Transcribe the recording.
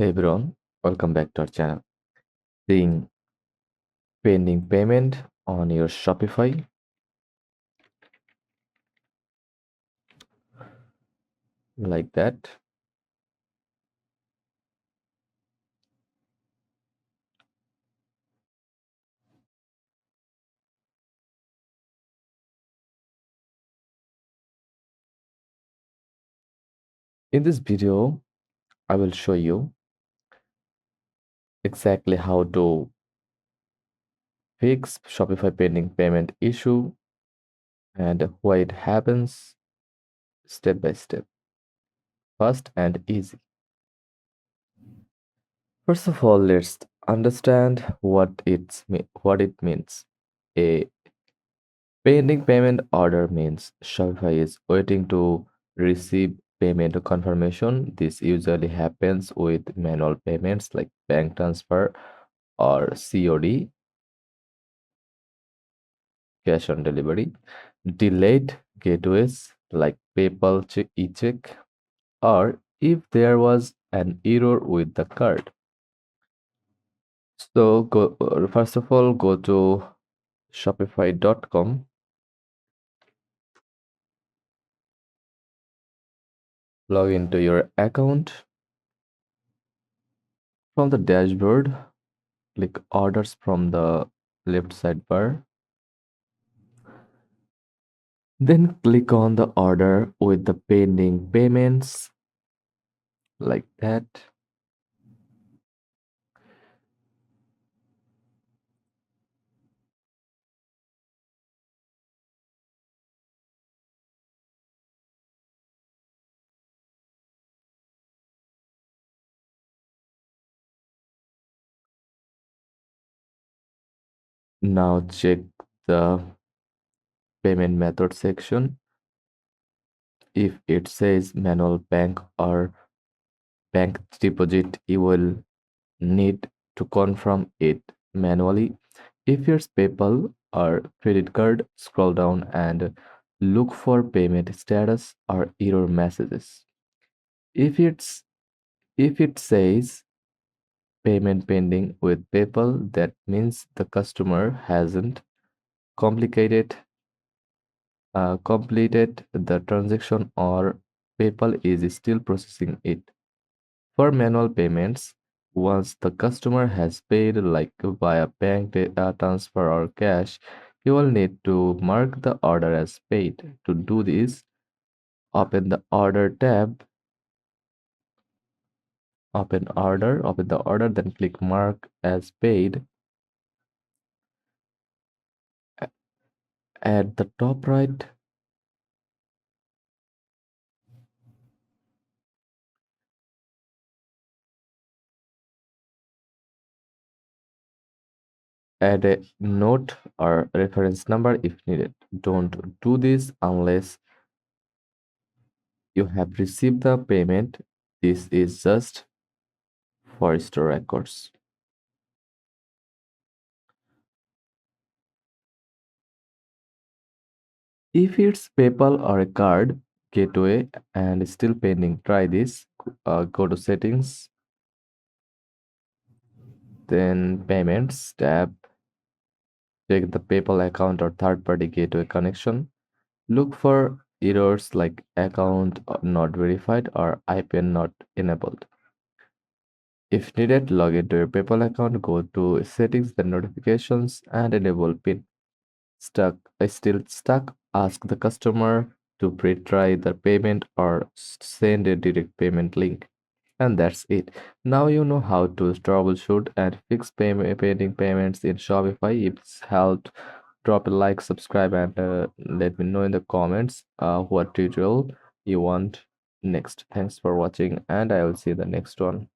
Hey everyone, welcome back to our channel. Seeing pending payment on your Shopify like that. In this video, I will show you exactly how to fix Shopify pending payment issue and why it happens step by step, fast and easy. First of all, let's understand what it means. A pending payment order means Shopify is waiting to receive payment confirmation. This usually happens with manual payments like bank transfer or COD, cash on delivery, delayed gateways like PayPal e-check, or if there was an error with the card. So first of all, go to shopify.com, log into your account. From the dashboard, click orders from the left sidebar. Then click on the order with the pending payments like that. Now check the payment method section. If it says manual bank or bank deposit, you will need to confirm it manually. If it's PayPal or credit card, scroll down and look for payment status or error messages. If it's if it says payment pending with PayPal, that means the customer hasn't complicated completed the transaction or PayPal is still processing it. For manual payments, once the customer has paid like via bank transfer or cash, you will need to mark the order as paid. To do this, open the order tab, open the order, then click mark as paid. At the top right, add a note or reference number if needed. Don't do this unless you have received the payment. This is just for store records. If it's PayPal or a card gateway and still pending, try this. Go to settings, then payments tab, check the PayPal account or third party gateway connection. Look for errors like account not verified or IPN not enabled. If needed, log into your PayPal account, go to settings, then notifications, and enable PIN. Still stuck? Ask the customer to retry the payment or send a direct payment link. And that's it. Now you know how to troubleshoot and fix pending payments in Shopify. If it's helped, drop a like, subscribe, and let me know in the comments what tutorial you want next. Thanks for watching, and I will see you in the next one.